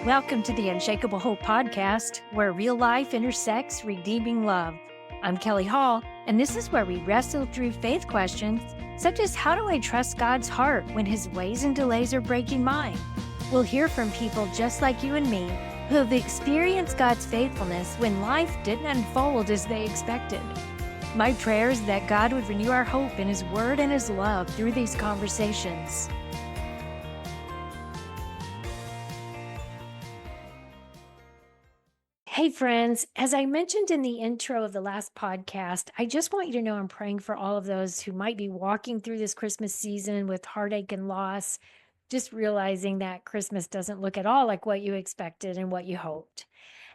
Welcome to the Unshakable Hope podcast, where real life intersects redeeming love. I'm Kelly Hall, and this is where we wrestle through faith questions such as how do I trust God's heart when his ways and delays are breaking mine? We'll hear from people just like you and me who have experienced God's faithfulness when life didn't unfold as they expected. My prayer is that God would renew our hope in his word and his love through these conversations. Hey friends, as I mentioned in the intro of the last podcast, I just want you to know I'm praying for all of those who might be walking through this Christmas season with heartache and loss, just realizing that Christmas doesn't look at all like what you expected and what you hoped.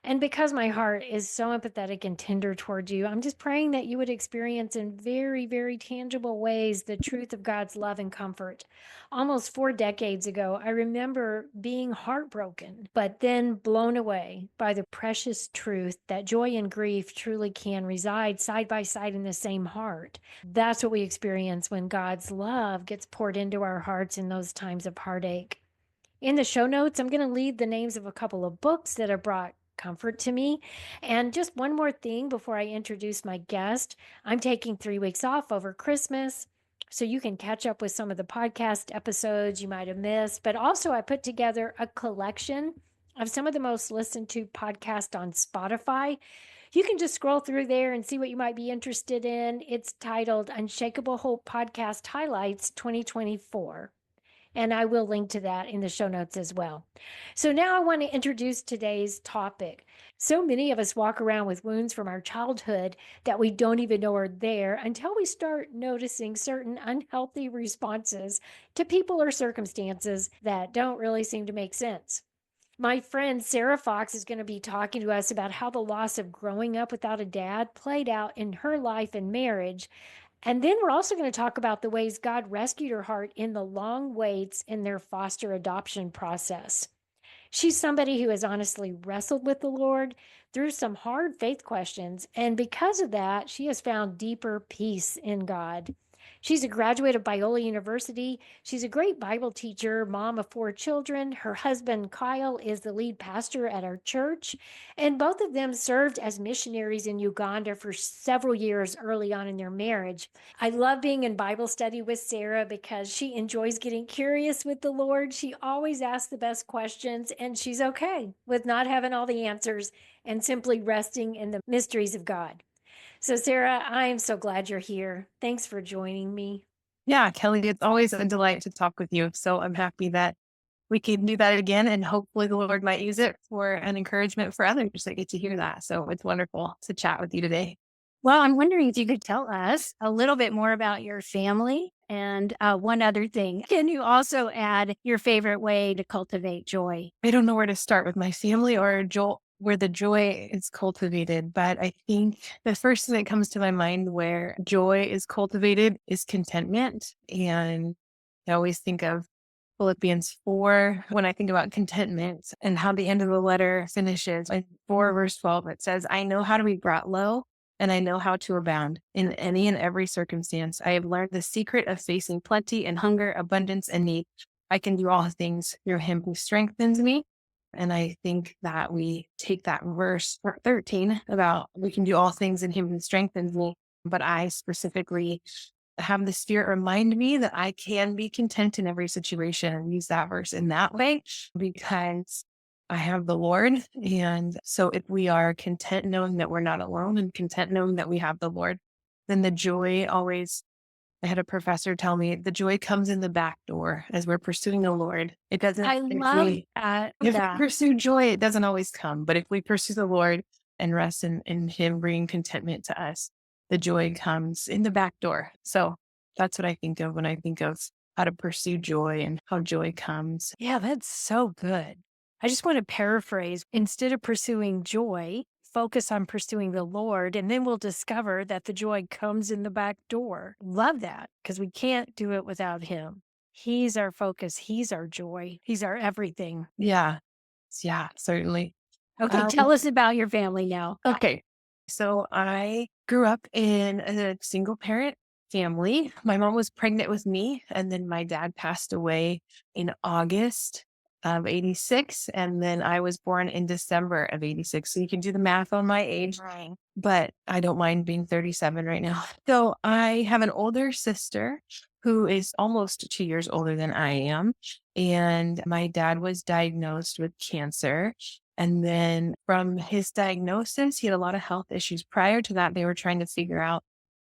And because my heart is so empathetic and tender toward you, I'm just praying that you would experience in very, very tangible ways the truth of God's love and comfort. Almost 4 decades ago, I remember being heartbroken, but then blown away by the precious truth that joy and grief truly can reside side by side in the same heart. That's what we experience when God's love gets poured into our hearts in those times of heartache. In the show notes, I'm going to leave the names of a couple of books that have brought comfort to me. And just one more thing before I introduce my guest, I'm taking 3 weeks off over Christmas. So you can catch up with some of the podcast episodes you might have missed. But also, I put together a collection of some of the most listened to podcasts on Spotify. You can just scroll through there and see what you might be interested in. It's titled Unshakable Hope Podcast Highlights 2024. And I will link to that in the show notes as well. So now I want to introduce today's topic. So many of us walk around with wounds from our childhood that we don't even know are there until we start noticing certain unhealthy responses to people or circumstances that don't really seem to make sense. My friend Sarah Fox is going to be talking to us about how the loss of growing up without a dad played out in her life and marriage. And then we're also going to talk about the ways God rescued her heart in the long waits in their foster adoption process. She's somebody who has honestly wrestled with the Lord through some hard faith questions. And because of that, she has found deeper peace in God. She's a graduate of Biola University. She's a great Bible teacher, mom of 4 children. Her husband, Kyle, is the lead pastor at our church. And both of them served as missionaries in Uganda for several years early on in their marriage. I love being in Bible study with Sarah because she enjoys getting curious with the Lord. She always asks the best questions, and she's okay with not having all the answers and simply resting in the mysteries of God. So, Sarah, I'm so glad you're here. Thanks for joining me. Yeah, Kelly, it's always a delight to talk with you. So I'm happy that we can do that again. And hopefully the Lord might use it for an encouragement for others that get to hear that. So it's wonderful to chat with you today. Well, I'm wondering if you could tell us a little bit more about your family and one other thing. Can you also add your favorite way to cultivate joy? I don't know where to start with my family or where the joy is cultivated, but I think the first thing that comes to my mind where joy is cultivated is contentment. And I always think of Philippians 4 when I think about contentment and how the end of the letter finishes. In 4 verse 12, it says, I know how to be brought low and I know how to abound in any and every circumstance. I have learned the secret of facing plenty and hunger, abundance and need. I can do all things through him who strengthens me. And I think that we take that verse 13 about we can do all things in him who strengthens me. But I specifically have the Spirit remind me that I can be content in every situation and use that verse in that way because I have the Lord. And so if we are content knowing that we're not alone and content knowing that we have the Lord, then the joy always, I had a professor tell me the joy comes in the back door as we're pursuing the Lord. It doesn't, I love that. if we pursue joy, it doesn't always come. But if we pursue the Lord and rest in him bringing contentment to us, the joy comes in the back door. So that's what I think of when I think of how to pursue joy and how joy comes. Yeah, that's so good. I just want to paraphrase instead of pursuing joy, focus on pursuing the Lord, and then we'll discover that the joy comes in the back door. Love that because we can't do it without him. He's our focus. He's our joy. He's our everything. Yeah. Yeah, certainly. Okay, tell us about your family now. Okay. So I grew up in a single parent family. My mom was pregnant with me, and then my dad passed away in August of 86, and then I was born in December of 86. So you can do the math on my age, Right. but I don't mind being 37 right now. So I have an older sister who is almost 2 years older than I am. And my dad was diagnosed with cancer. And then from his diagnosis, he had a lot of health issues. Prior to that, they were trying to figure out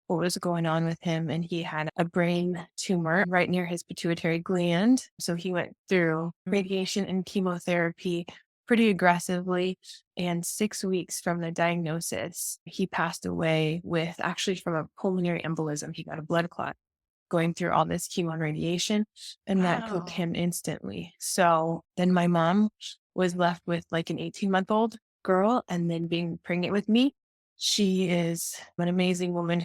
what was going on with him. And he had a brain tumor right near his pituitary gland. So he went through radiation and chemotherapy pretty aggressively. And 6 weeks from the diagnosis, he passed away with actually from a pulmonary embolism. He got a blood clot going through all this chemo and radiation, and that took Wow. him instantly. So then my mom was left with like an 18-month-old girl and then being pregnant with me. She is an amazing woman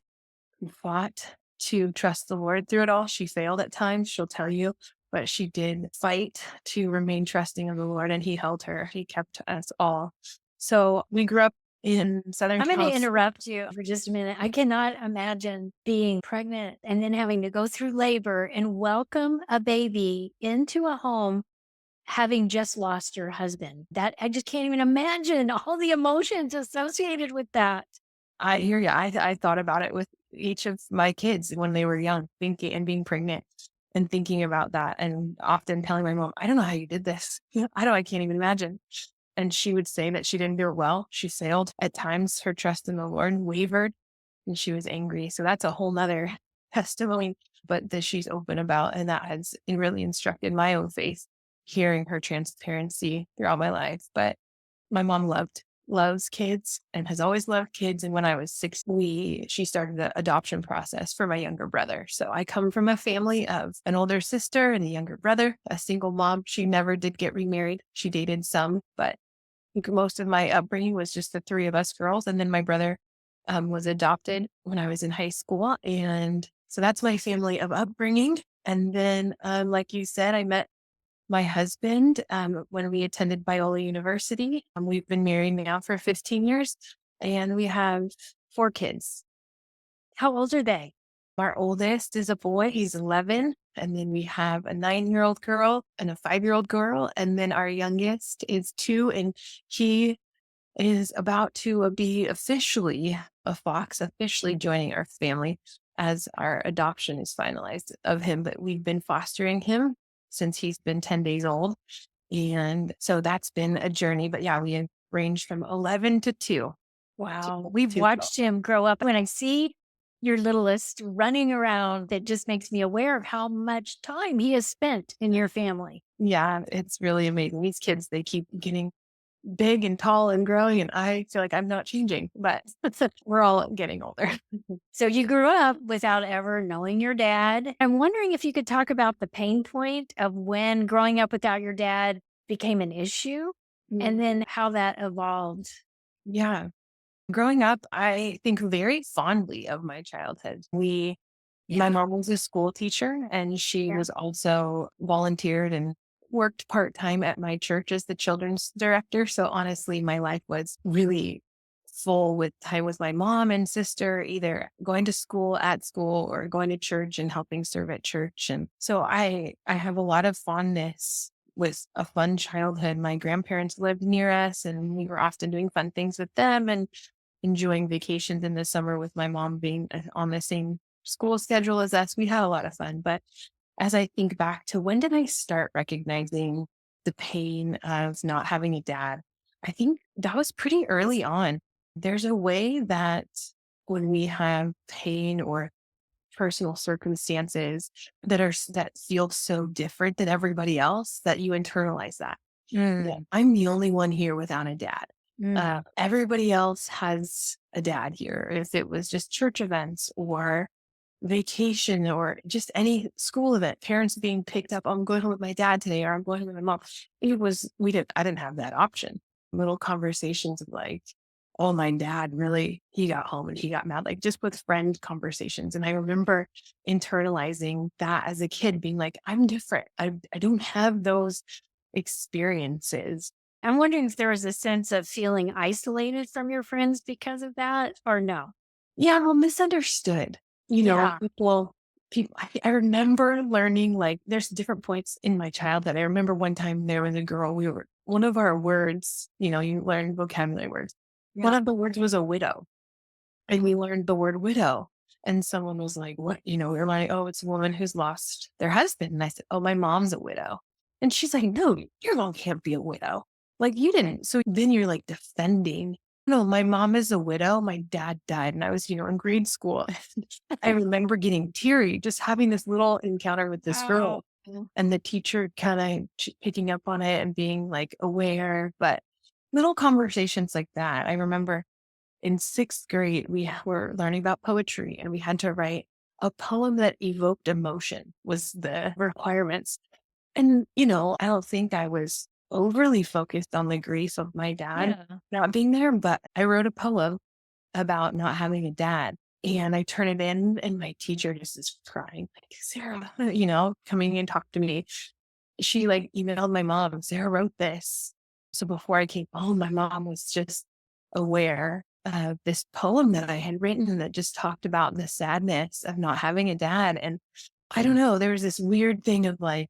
who fought to trust the Lord through it all. She failed at times, she'll tell you, but she did fight to remain trusting of the Lord, and He held her. He kept us all. So we grew up in Southern I'm going to California. interrupt you for just a minute. I cannot imagine being pregnant and then having to go through labor and welcome a baby into a home having just lost your husband. That I just can't even imagine all the emotions associated with that. I hear you. I thought about it with each of my kids when they were young, thinking and being pregnant and thinking about that, and often telling my mom, "I don't know how you did this. I can't even imagine." And she would say that she didn't do it well. She failed. At times, her trust in the Lord wavered and she was angry. So that's a whole nother testimony, but that she's open about. And that has really instructed my own faith, hearing her transparency throughout my life. But my mom loves kids and has always loved kids. And when I was 6, she started the adoption process for my younger brother. So I come from a family of an older sister and a younger brother, a single mom. She never did get remarried. She dated some, but I think most of my upbringing was just the 3 of us girls. And then my brother was adopted when I was in high school. And so that's my family of upbringing. And then, like you said, I met my husband when we attended Biola University. We've been married now for 15 years and we have 4 kids. How old are they? Our oldest is a boy, he's 11. And then we have a 9-year-old girl and a 5-year-old girl. And then our youngest is 2, and he is about to be officially a fox, officially joining our family as our adoption is finalized of him. But we've been fostering him since he's been 10 days old. And so that's been a journey. But yeah, we have ranged from 11 to 2. Wow. We've 2 watched him grow up. When I see your littlest running around, that just makes me aware of how much time he has spent in your family. Yeah, it's really amazing. These kids, they keep getting big and tall and growing, and I feel like I'm not changing, but we're all getting older. So you grew up without ever knowing your dad. I'm wondering if you could talk about the pain point of when growing up without your dad became an issue Mm. and then how that evolved. Yeah. Growing up, I think very fondly of my childhood. My Yeah. mom was a school teacher and she Yeah. was also volunteered and worked part time at my church as the children's director. So honestly, my life was really full with time with my mom and sister, either going to school at school or going to church and helping serve at church. And so I have a lot of fondness with a fun childhood. My grandparents lived near us and we were often doing fun things with them and enjoying vacations in the summer with my mom being on the same school schedule as us. We had a lot of fun. But as I think back to when did I start recognizing the pain of not having a dad, I think that was pretty early on. There's a way that when we have pain or personal circumstances that feel so different than everybody else that you internalize that. Yeah, Mm, I'm the only one here without a dad. mm. Everybody else has a dad here. If it was just church events or vacation or just any school event, parents being picked up, I'm going home with my dad today, or I'm going home with my mom. I didn't have that option. Little conversations of like, oh, my dad really, he got home and he got mad, like just with friend conversations. And I remember internalizing that as a kid, being like, I'm different. I don't have those experiences. I'm wondering if there was a sense of feeling isolated from your friends because of that or no? Yeah, well, misunderstood. Yeah. People. people, I remember learning, like, there's different points in my childhood. I remember one time there was a girl, one of our words, you learn vocabulary words. One Yeah. of the words was a widow. And we learned the word widow. And someone was like, what? We were like, oh, it's a woman who's lost their husband. And I said, oh, my mom's a widow. And she's like, no, your mom can't be a widow. Like, you didn't. So then you're like defending. No, my mom is a widow. My dad died. And I was, in grade school. I remember getting teary, just having this little encounter with this Wow. girl. And the teacher kind of picking up on it and being like aware. But little conversations like that. I remember in sixth grade, we were learning about poetry and we had to write a poem that evoked emotion was the requirements. And, I don't think I was overly focused on the grief of my dad Yeah. not being there, but I wrote a poem about not having a dad. And I turn it in and my teacher just is crying, like, Sarah, coming and talk to me. She like emailed my mom, Sarah wrote this. So before I came home, my mom was just aware of this poem that I had written that just talked about the sadness of not having a dad. And I don't know, there was this weird thing of like,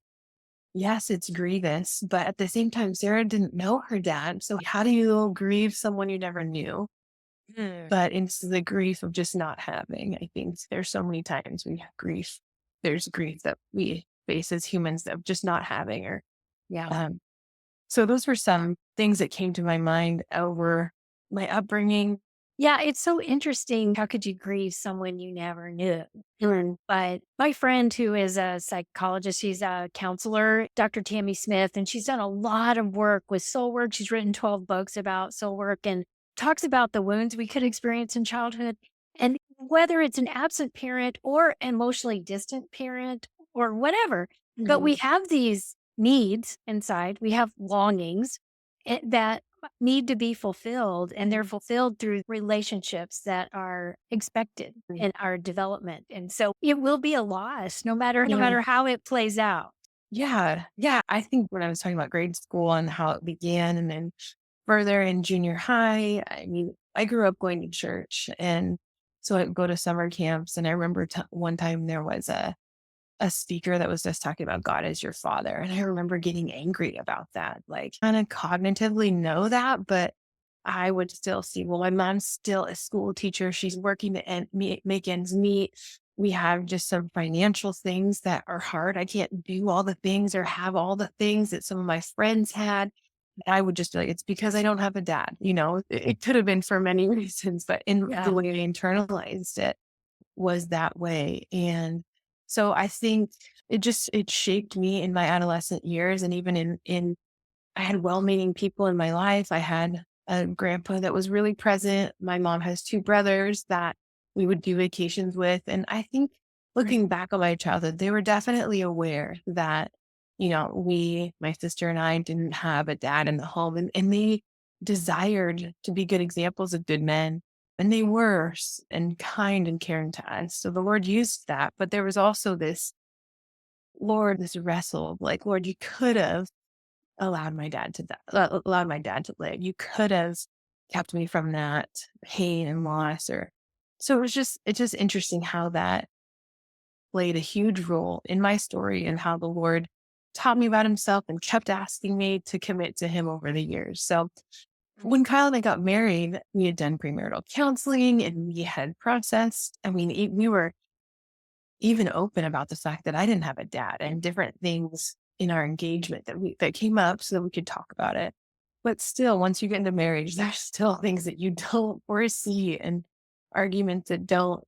yes, it's grievous, but at the same time, Sarah didn't know her dad. So how do you grieve someone you never knew? Mm. But it's the grief of just not having. I think there's so many times we have grief. There's grief that we face as humans of just not having or Yeah. um so those were some things that came to my mind over my upbringing. Yeah, it's so interesting. How could you grieve someone you never knew? But my friend who is a psychologist, she's a counselor, Dr. Tammy Smith, and she's done a lot of work with soul work. She's written 12 books about soul work and talks about the wounds we could experience in childhood. And whether it's an absent parent or emotionally distant parent or whatever, but we Mhm. have these needs inside, we have longings that need to be fulfilled, and they're fulfilled through relationships that are expected in our development. And so it will be a loss no Yeah. matter how it plays out. Yeah. Yeah. I think when I was talking about grade school and how it began and then further in junior high, I mean, I grew up going to church and so I'd go to summer camps. And I remember one time there was a speaker that was just talking about God as your father. And I remember getting angry about that. Like, kind of cognitively know that, but I would still see, well, my mom's still a school teacher. She's working to make ends meet. We have just some financial things that are hard. I can't do all the things or have all the things that some of my friends had. I would just be like, it's because I don't have a dad. It could have been for many reasons, but in the Yeah. way I internalized it was that way. And so I think it shaped me in my adolescent years and even in I had well-meaning people in my life. I had a grandpa that was really present. My mom has two brothers that we would do vacations with. And I think looking back on my childhood, they were definitely aware that, my sister and I didn't have a dad in the home and they desired to be good examples of good men. And they were and kind and caring to us. So the Lord used that. But there was also this wrestle, like, Lord, you could have allowed my dad to die, allowed my dad to live. You could have kept me from that pain and loss or so it's just interesting how that played a huge role in my story and how the Lord taught me about himself and kept asking me to commit to him over the years. So when Kyle and I got married, we had done premarital counseling and we had processed. I mean, we were even open about the fact that I didn't have a dad and different things in our engagement that came up so that we could talk about it. But still, once you get into marriage, there's still things that you don't foresee and arguments that don't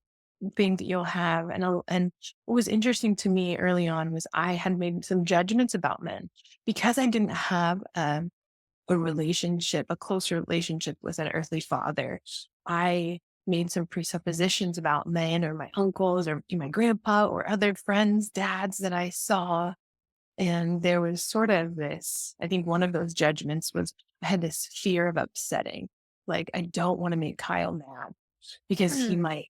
think that you'll have. And what was interesting to me early on was I had made some judgments about men because I didn't have a relationship, a closer relationship with an earthly father. I made some presuppositions about men or my uncles or my grandpa or other friends, dads that I saw. And there was sort of this, I think one of those judgments was I had this fear of upsetting. Like, I don't want to make Kyle mad because he Mm. might,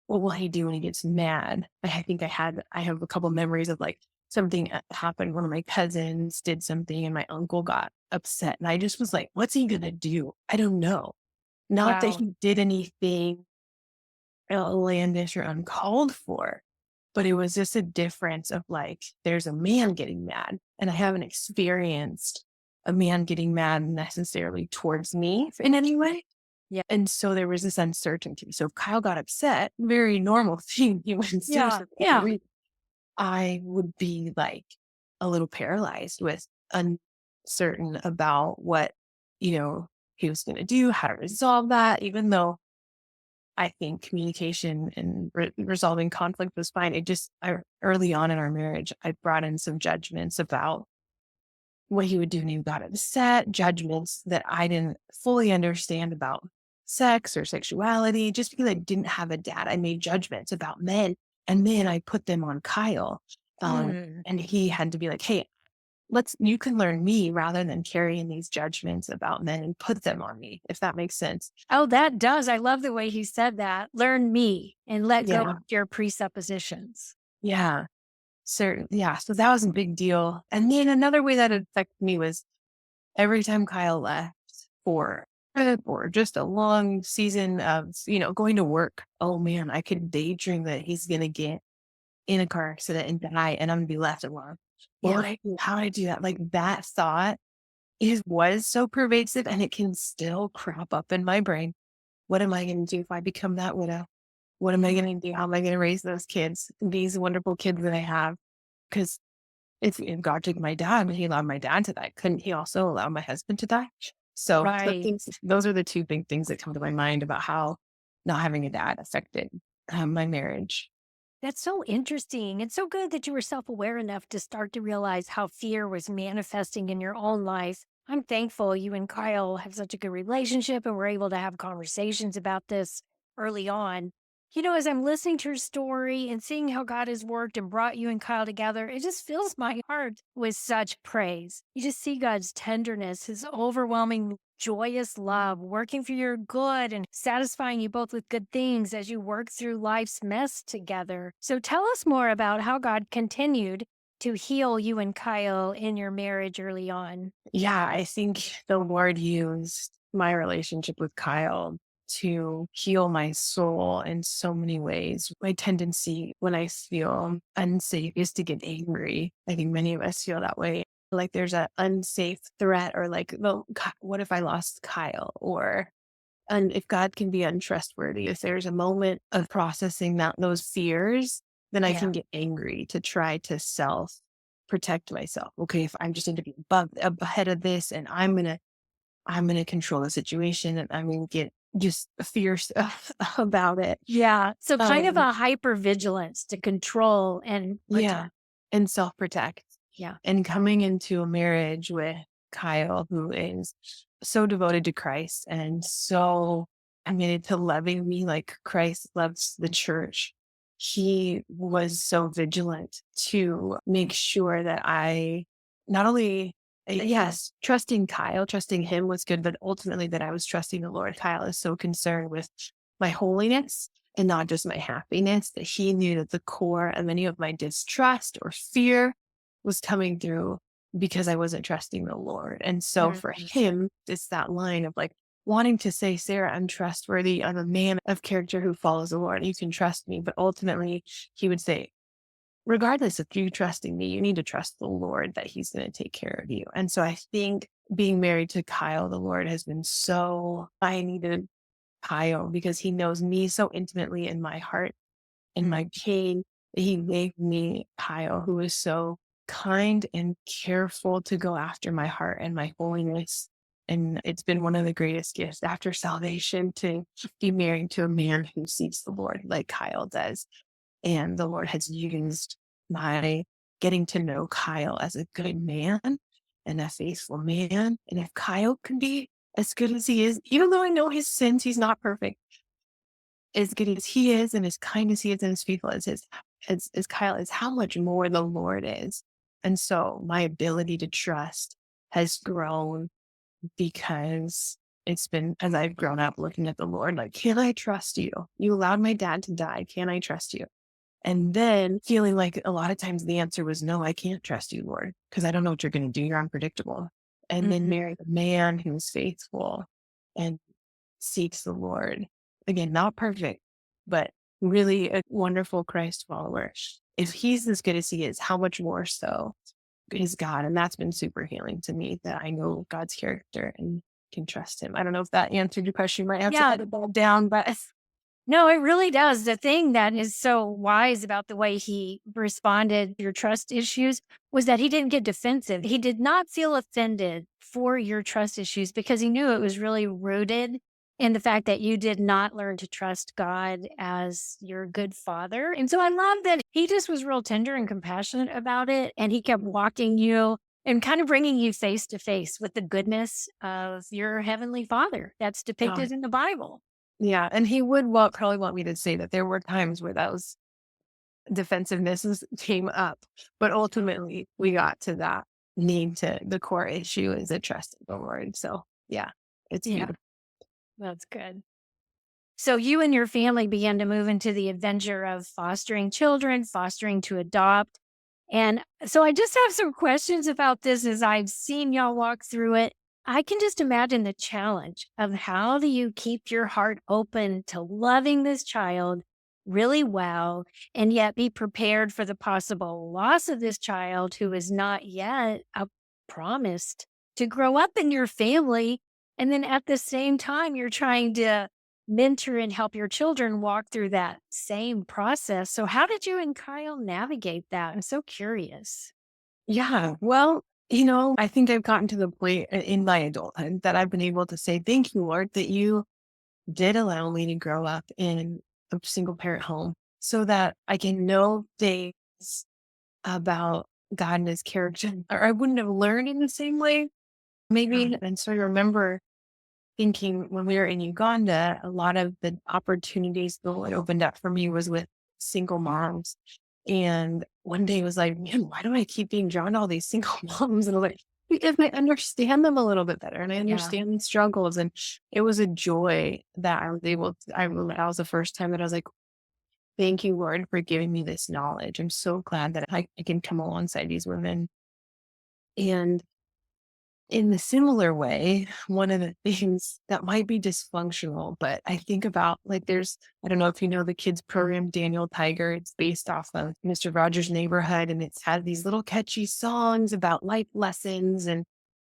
what will he do when he gets mad? I think I have a couple memories of like something happened. One of my cousins did something and my uncle got upset. And I just was like, what's he going to do? I don't know. Not that Wow. he did anything outlandish or uncalled for, but it was just a difference of like, there's a man getting mad, and I haven't experienced a man getting mad necessarily towards me in any way. Yeah. And so there was this uncertainty. So if Kyle got upset, very normal thing, humans do Yeah. for Yeah. I would be like a little paralyzed with uncertain about what, you know, he was going to do, how to resolve that, even though I think communication and resolving conflict was fine. Early on in our marriage, I brought in some judgments about what he would do when he got upset, judgments that I didn't fully understand about sex or sexuality. Just because I didn't have a dad, I made judgments about men, and then I put them on Kyle. Mm. And he had to be like, hey, you can learn me rather than carrying these judgments about men and put them on me, if that makes sense. Oh, that does. I love the way he said that. Learn me and let go of Yeah. your presuppositions. Yeah. Certain. Yeah. So that was a big deal. And then another way that it affected me was every time Kyle left for a trip or just a long season of, going to work, oh man, I could daydream that he's going to get in a car accident and die and I'm going to be left alone. What Yeah. would I do? How would I do that? Like that thought was so pervasive and it can still crop up in my brain. What am I going to do if I become that widow? What am I going to do? How am I going to raise those kids, these wonderful kids that I have? Because if God took my dad and he allowed my dad to die, couldn't he also allow my husband to die? So Right. those are the two big things that come to my mind about how not having a dad affected my marriage. That's so interesting. It's so good that you were self aware enough to start to realize how fear was manifesting in your own life. I'm thankful you and Kyle have such a good relationship and we're able to have conversations about this early on. As I'm listening to your story and seeing how God has worked and brought you and Kyle together, it just fills my heart with such praise. You just see God's tenderness, his overwhelming, joyous love working for your good and satisfying you both with good things as you work through life's mess together. So tell us more about how God continued to heal you and Kyle in your marriage early on. Yeah, I think the Lord used my relationship with Kyle to heal my soul in so many ways. My tendency when I feel unsafe is to get angry. I think many of us feel that way. Like there's an unsafe threat, or like, well, what if I lost Kyle? Or and if God can be untrustworthy, if there's a moment of processing those fears, then I Yeah. can get angry to try to self protect myself. Okay, if I'm just going to be above ahead of this, and I'm gonna control the situation, and I'm gonna get just fierce about it. Yeah. So kind of Um, a hypervigilance to control and protect. yeah, and self protect. Yeah. And coming into a marriage with Kyle, who is so devoted to Christ and so committed to loving me like Christ loves the church, he was so vigilant to make sure that I not only, yes, trusting him was good, but ultimately that I was trusting the Lord. Kyle is so concerned with my holiness and not just my happiness, that he knew that the core of any of my distrust or fear was coming through because I wasn't trusting the Lord. And so for Mhm. him, it's that line of like wanting to say, Sarah, I'm trustworthy. I'm a man of character who follows the Lord. You can trust me. But ultimately, he would say, regardless of you trusting me, you need to trust the Lord that he's going to take care of you. And so I think being married to Kyle, the Lord has been I needed Kyle because he knows me so intimately in my heart and Mm. my pain. He gave me Kyle, who is so kind and careful to go after my heart and my holiness. And it's been one of the greatest gifts after salvation to be married to a man who seeks the Lord like Kyle does. And the Lord has used my getting to know Kyle as a good man and a faithful man. And if Kyle can be as good as he is, even though I know his sins, he's not perfect, as good as he is and as kind as he is and as faithful as Kyle is, how much more the Lord is. And so my ability to trust has grown because it's been as I've grown up looking at the Lord, like, can I trust you? You allowed my dad to die. Can I trust you? And then feeling like a lot of times the answer was no, I can't trust you, Lord, because I don't know what you're going to do. You're unpredictable. And then Mhm. marry the man who's faithful and seeks the Lord. Again, not perfect, but really a wonderful Christ follower. if he's as good as he is, how much more so is God? And that's been super healing to me, that I know God's character and can trust him. I don't know if that answered your question. You might have to Yeah. edit that down, but No, it really does. The thing that is so wise about the way he responded to your trust issues was that he didn't get defensive. He did not feel offended for your trust issues because he knew it was really rooted in the fact that you did not learn to trust God as your good father. And so I love that he just was real tender and compassionate about it. And he kept walking you and kind of bringing you face to face with the goodness of your heavenly father that's God, depicted in the Bible. yeah. And he would probably want me to say that there were times where those defensiveness came up, but ultimately we got to that need to the core issue is a trust in the Lord. So yeah, it's Yeah. beautiful. That's good. So you and your family began to move into the adventure of fostering children, fostering to adopt. And so I just have some questions about this as I've seen y'all walk through it. I can just imagine the challenge of how do you keep your heart open to loving this child really well and yet be prepared for the possible loss of this child who is not yet promised to grow up in your family. And then at the same time, you're trying to mentor and help your children walk through that same process. So, how did you and Kyle navigate that? I'm so curious. Yeah. Well, I think I've gotten to the point in my adulthood that I've been able to say, thank you, Lord, that you did allow me to grow up in a single parent home so that I can know things about God and his character, or I wouldn't have learned in the same way, maybe. And so I remember thinking when we were in Uganda, a lot of the opportunities the Lord opened up for me was with single moms. And one day was like, man, why do I keep being drawn to all these single moms? And I was like, because I understand them a little bit better and I Yeah. understand the struggles. And it was a joy that I was able to, that was the first time that I was like, thank you, Lord, for giving me this knowledge. I'm so glad that I can come alongside these women. And in the similar way, one of the things that might be dysfunctional, but I think about like I don't know if you know the kids program Daniel Tiger. It's based off of Mr. Rogers' Neighborhood, and it's had these little catchy songs about life lessons and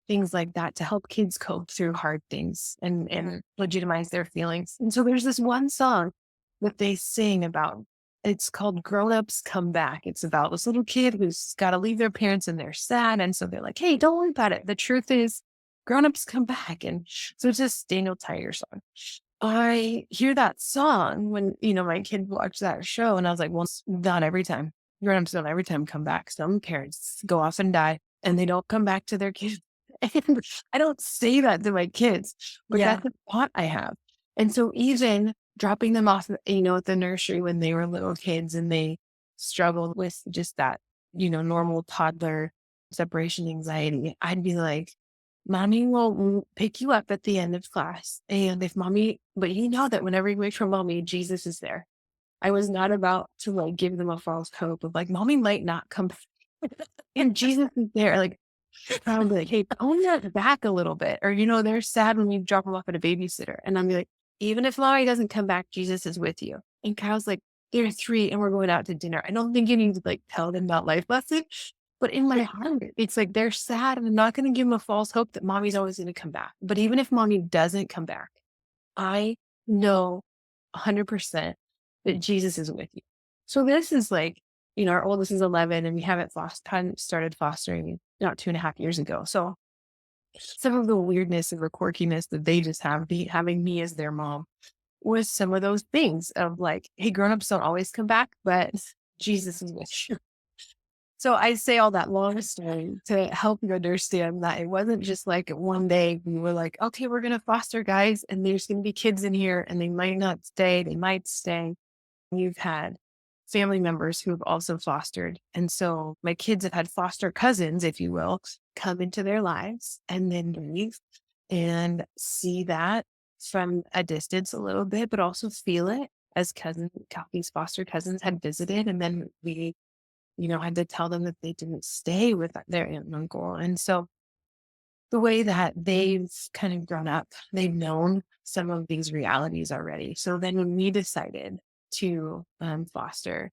things like that to help kids cope through hard things and legitimize their feelings. And so there's this one song that they sing about. It's called Grown Ups Come Back. It's about this little kid who's got to leave their parents and they're sad. And so they're like, hey, don't worry about it. The truth is, grown ups come back. And so it's this Daniel Tiger song. I hear that song when, my kid watched that show. And I was like, well, it's not every time. Grown ups don't every time come back. Some parents go off and die and they don't come back to their kids. And I don't say that to my kids, but Yeah. that's a thought I have. And so even dropping them off, at the nursery when they were little kids and they struggled with just that, normal toddler separation anxiety, I'd be like, mommy will pick you up at the end of class. And if mommy, but you know that whenever you wait for mommy, Jesus is there. I was not about to like give them a false hope of like, mommy might not come back. And Jesus is there. Like, I would be like, hey, own that back a little bit. Or, they're sad when we drop them off at a babysitter. And I'm like, even if mommy doesn't come back, Jesus is with you. And Kyle's like, they're 3 and we're going out to dinner. I don't think you need to like tell them about life lessons. But in my heart, it's like they're sad and I'm not going to give them a false hope that mommy's always going to come back. But even if mommy doesn't come back, I know 100% that Jesus is with you. So this is like, our oldest is 11 and we hadn't started fostering not 2.5 years ago. So some of the weirdness and the quirkiness that they just have having me as their mom was some of those things of like, hey, grown-ups don't always come back, but Jesus is with you. So I say all that long story to help you understand that it wasn't just like one day we were like, okay, we're going to foster guys and there's going to be kids in here and they might not stay, they might stay. You've had family members who have also fostered. And so my kids have had foster cousins, if you will, come into their lives and then leave and see that from a distance a little bit, but also feel it as these foster cousins had visited. And then we, had to tell them that they didn't stay with their aunt and uncle. And so the way that they've kind of grown up, they've known some of these realities already. So then when we decided to foster,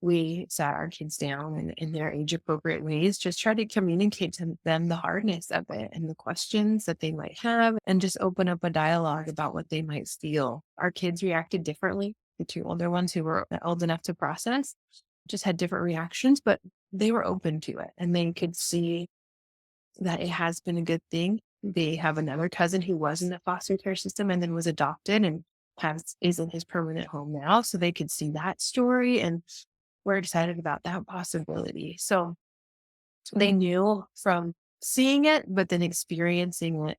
we sat our kids down in their age appropriate ways, just try to communicate to them the hardness of it and the questions that they might have, and just open up a dialogue about what they might feel. Our kids reacted differently. The two older ones who were old enough to process just had different reactions, but they were open to it and they could see that it has been a good thing. They have another cousin who was in the foster care system and then was adopted and is in his permanent home now. So they could see that story and we're excited about that possibility. So they knew from seeing it, but then experiencing it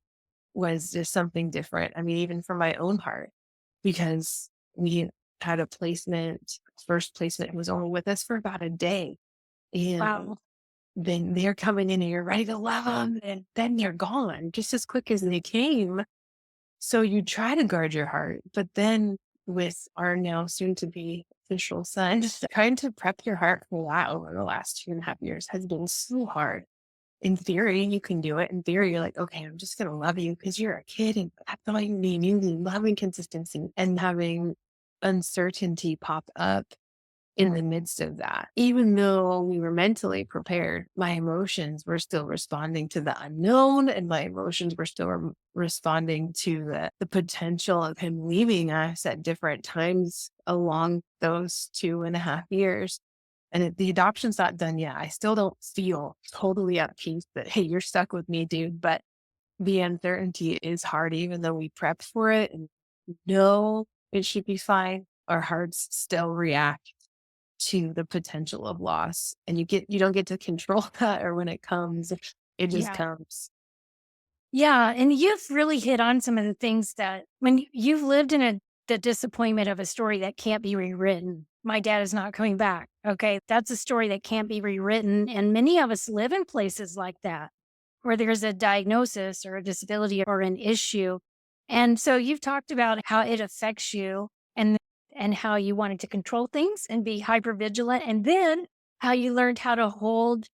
was just something different. I mean, even for my own heart, because we had a placement, first placement was only with us for about a day. And Wow. then they're coming in and you're ready to love them. And then they're gone just as quick as they came. So you try to guard your heart, but then with our now soon to be official son, just trying to prep your heart for that over the last 2.5 years has been so hard. In theory, you can do it. In theory, you're like, okay, I'm just going to love you because you're a kid and that's all you need. You need loving consistency and having uncertainty pop up in the midst of that. Even though we were mentally prepared, my emotions were still responding to the unknown and my emotions were still responding to the potential of him leaving us at different times along those 2.5 years. And the adoption's not done yet. I still don't feel totally at peace that, hey, you're stuck with me, dude. But the uncertainty is hard, even though we prep for it and know it should be fine. Our hearts still react to the potential of loss. And you don't get to control that, or when it comes, it just Yeah. comes. Yeah, and you've really hit on some of the things that when you've lived in the disappointment of a story that can't be rewritten. My dad is not coming back. Okay, that's a story that can't be rewritten, and many of us live in places like that where there's a diagnosis or a disability or an issue. And so you've talked about how it affects you and how you wanted to control things and be hyper vigilant, and then how you learned how to hold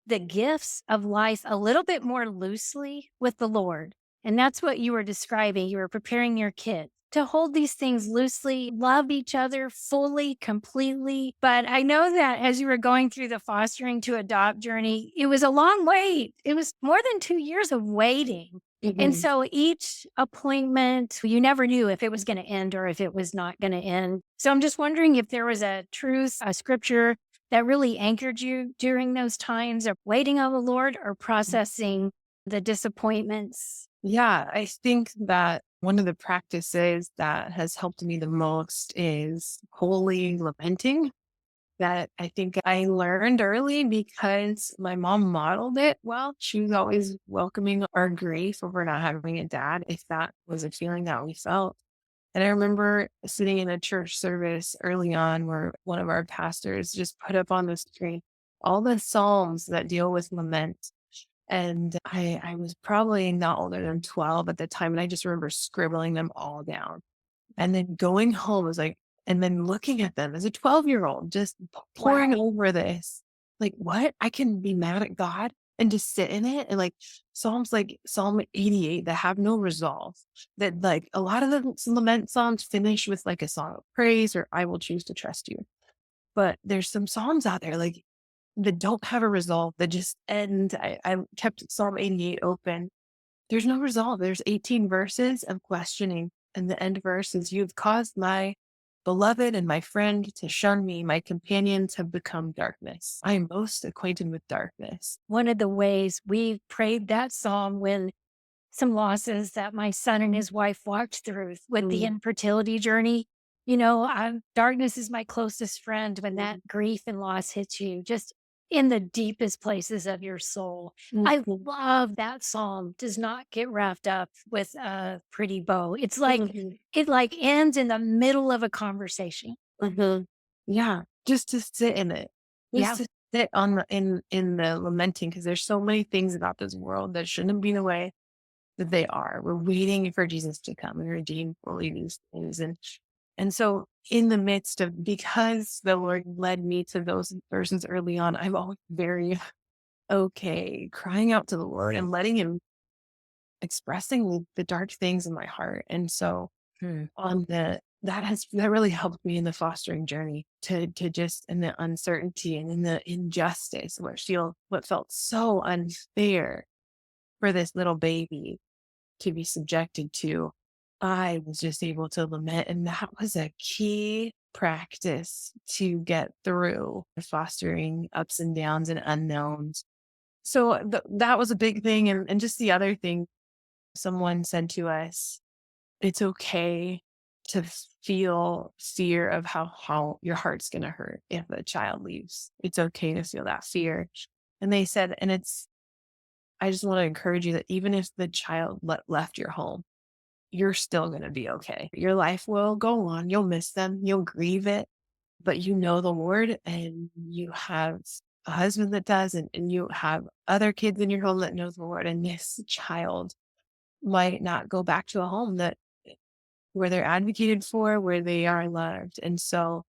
the gifts of life a little bit more loosely with the Lord. And that's what you were describing. You were preparing your kid to hold these things loosely, love each other fully, completely. But I know that as you were going through the fostering to adopt journey, it was a long wait. It was more than 2 years of waiting. And Mhm. so each appointment, you never knew if it was going to end or if it was not going to end. So I'm just wondering if there was a truth, a scripture that really anchored you during those times of waiting on the Lord or processing the disappointments? Yeah, I think that one of the practices that has helped me the most is holy lamenting. That I think I learned early because my mom modeled it well. She was always welcoming our grief over not having a dad, if that was a feeling that we felt. And I remember sitting in a church service early on where one of our pastors just put up on the screen all the Psalms that deal with lament. And I was probably not older than 12 at the time. And I just remember scribbling them all down. And then going home was like, and then looking at them as a 12-year-old, just poring Wow. over this. Like, what? I can be mad at God and just sit in it. And like Psalm 88 that have no resolve. That like a lot of the lament Psalms finish with like a song of praise or I will choose to trust you. But there's some Psalms out there like that don't have a resolve that just end. I kept Psalm 88 open. There's no resolve. There's 18 verses of questioning. And the end verse is, you've caused my beloved and my friend to shun me. My companions have become darkness. I am most acquainted with darkness. One of the ways we prayed that psalm when some losses that my son and his wife walked through with the Mm, infertility journey. Darkness is my closest friend when that grief and loss hits you, just in the deepest places of your soul. I mhm, love that psalm does not get wrapped up with a pretty bow. It's like mhm, it like ends in the middle of a conversation. mhm. Yeah, just to sit in it, just Yeah. to sit on in the lamenting, because there's so many things about this world that shouldn't be the way that they are. We're waiting for Jesus to come and redeem fully these things. And so in the midst of, because the Lord led me to those versions early on, I'm always very okay crying out to the Lord and letting him expressing the dark things in my heart. And so Hmm. on that really helped me in the fostering journey to just in the uncertainty and in the injustice, what felt so unfair for this little baby to be subjected to. I was just able to lament, and that was a key practice to get through fostering ups and downs and unknowns. So that was a big thing, and just the other thing, someone said to us, it's okay to feel fear of how your heart's gonna hurt if a child leaves. It's okay to feel that fear. And they said, and it's I just want to encourage you that even if the child left your home, you're still gonna be okay. Your life will go on. You'll miss them, you'll grieve it, but you know the Lord, and you have a husband that does, and you have other kids in your home that knows the Lord. And this child might not go back to a home that where they're advocated for, where they are loved. And so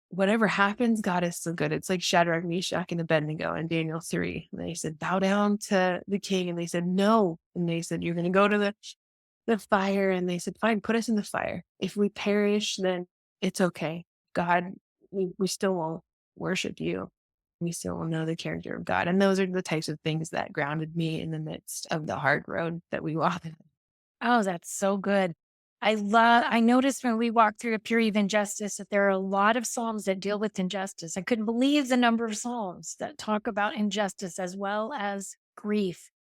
whatever happens, God is so good. It's like Shadrach, Meshach, and Abednego in Daniel 3. And they said, bow down to the king. And they said, no. And they said, you're going to go to the fire. And they said, fine, put us in the fire. If we perish, then it's okay. God, we still won't worship you. We still will know the character of God. And those are the types of things that grounded me in the midst of the hard road that we walk. Oh, that's so good. I noticed when we walked through a period of injustice that there are a lot of Psalms that deal with injustice. I couldn't believe the number of Psalms that talk about injustice as well as grief.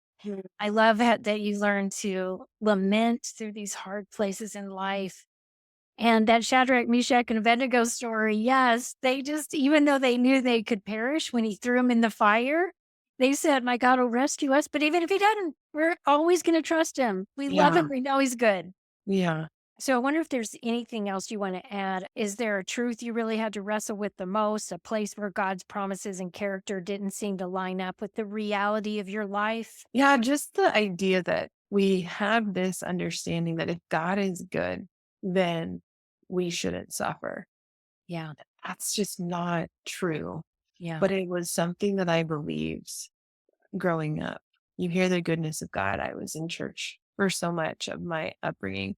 I love that you learn to lament through these hard places in life. And that Shadrach, Meshach, and Abednego story, yes, they just, even though they knew they could perish when he threw them in the fire, they said, my God will rescue us. But even if he doesn't, we're always going to trust him. We love Yeah. him. We know he's good. Yeah. So I wonder if there's anything else you want to add. Is there a truth you really had to wrestle with the most? A place where God's promises and character didn't seem to line up with the reality of your life? Yeah, just the idea that we have this understanding that if God is good, then we shouldn't suffer. Yeah. That's just not true. Yeah. But it was something that I believed growing up. You hear the goodness of God. I was in church for so much of my upbringing,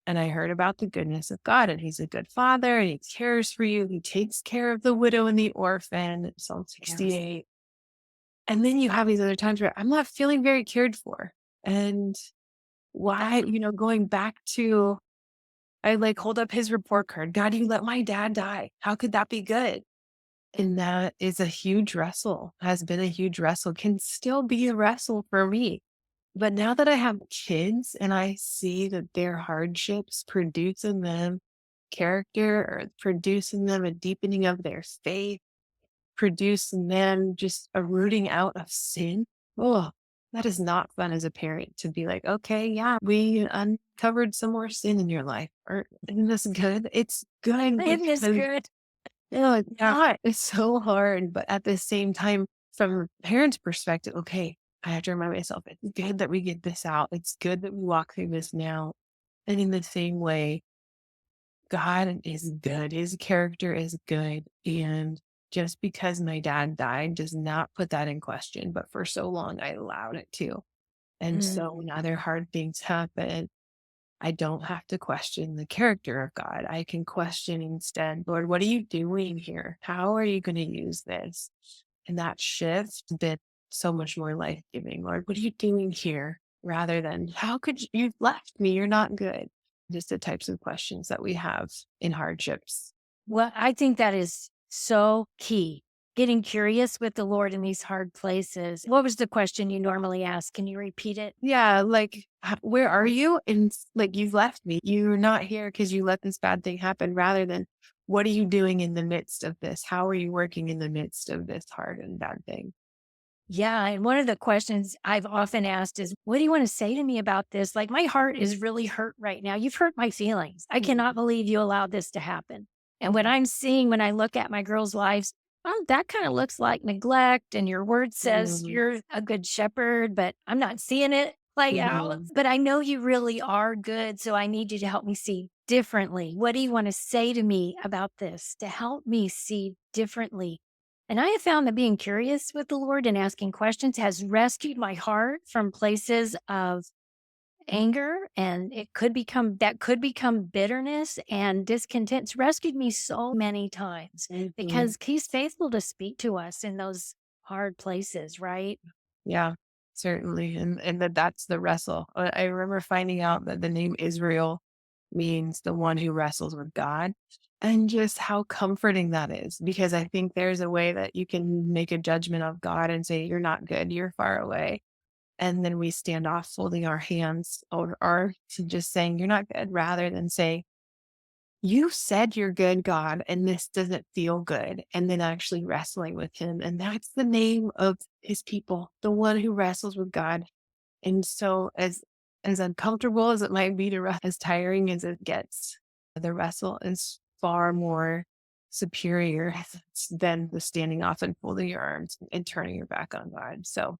and I heard about the goodness of God, and He's a good father, and He cares for you. He takes care of the widow and the orphan, Psalm Yes. 68. And then you have these other times where I'm not feeling very cared for. And why, going back to, I like hold up his report card. God, you let my dad die. How could that be good? And that is a huge wrestle, has been a huge wrestle, can still be a wrestle for me. But now that I have kids and I see that their hardships produce in them character, or produce in them a deepening of their faith, produce in them just a rooting out of sin. Oh, that is not fun as a parent to be like, okay, yeah, we uncovered some more sin in your life. Or isn't this good? It's good Isn't this because good? it's not. It's so hard. But at the same time, from a parent's perspective, okay, I have to remind myself, it's good that we get this out. It's good that we walk through this now. And in the same way, God is good. His character is good. And just because my dad died does not put that in question. But for so long, I allowed it to. And so Mm. when other hard things happen, I don't have to question the character of God. I can question instead, Lord, what are you doing here? How are you going to use this? And that shift been so much more life giving. Lord, what are you doing here? Rather than, how could you've left me? You're not good. Just the types of questions that we have in hardships. Well, I think that is so key. Getting curious with the Lord in these hard places. What was the question you normally ask? Can you repeat it? Yeah, like, where are you? And like, you've left me. You're not here because you let this bad thing happen, rather than, what are you doing in the midst of this? How are you working in the midst of this hard and bad thing? Yeah. And one of the questions I've often asked is, what do you want to say to me about this? Like, my heart is really hurt right now. You've hurt my feelings. I cannot Mhm. believe you allowed this to happen. And what I'm seeing when I look at my girls' lives, oh, that kind of looks like neglect. And your word says Mhm. you're a good shepherd, but I'm not seeing it. Like, Mhm. but I know you really are good. So I need you to help me see differently. What do you want to say to me about this to help me see differently? And I have found that being curious with the Lord and asking questions has rescued my heart from places of anger, and that could become bitterness and discontent. It's rescued me so many times Mhm. because he's faithful to speak to us in those hard places, right? Yeah, certainly. And that's the wrestle. I remember finding out that the name Israel means the one who wrestles with God. And just how comforting that is, because I think there's a way that you can make a judgment of God and say, you're not good, you're far away. And then we stand off folding our hands or to just saying, you're not good, rather than say, you said you're good, God, and this doesn't feel good. And then actually wrestling with him. And that's the name of his people, the one who wrestles with God. And so as uncomfortable as it might be to as tiring as it gets, the wrestle is far more superior than the standing off and folding your arms and turning your back on God. So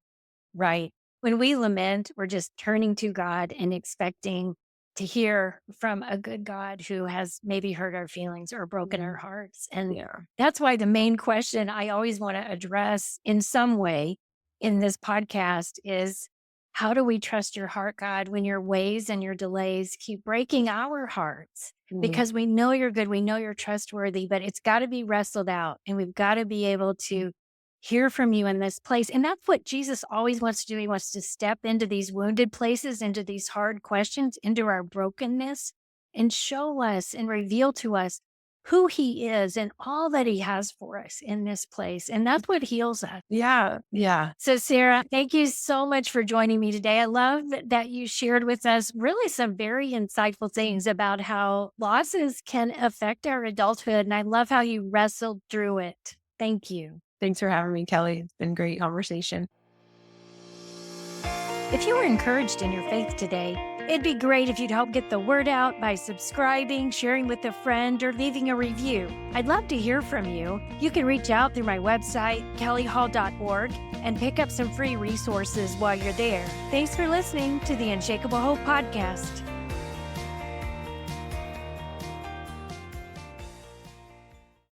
Right. When we lament, we're just turning to God and expecting to hear from a good God who has maybe hurt our feelings or broken our mm, hearts. And yeah. that's why the main question I always want to address in some way in this podcast is, how do we trust your heart, God, when your ways and your delays keep breaking our hearts? Mm, Because we know you're good, we know you're trustworthy, but it's got to be wrestled out, and we've got to be able to hear from you in this place. And that's what Jesus always wants to do. He wants to step into these wounded places, into these hard questions, into our brokenness, and show us and reveal to us who he is and all that he has for us in this place. And that's what heals us. yeah. Yeah. So, Sarah, thank you so much for joining me today. I love that you shared with us really some very insightful things about how losses can affect our adulthood. And I love how you wrestled through it. Thank you. Thanks for having me, Kelly. It's been great conversation. If you were encouraged in your faith today, it'd be great if you'd help get the word out by subscribing, sharing with a friend, or leaving a review. I'd love to hear from you. You can reach out through my website, kellyhall.org, and pick up some free resources while you're there. Thanks for listening to the Unshakable Hope Podcast.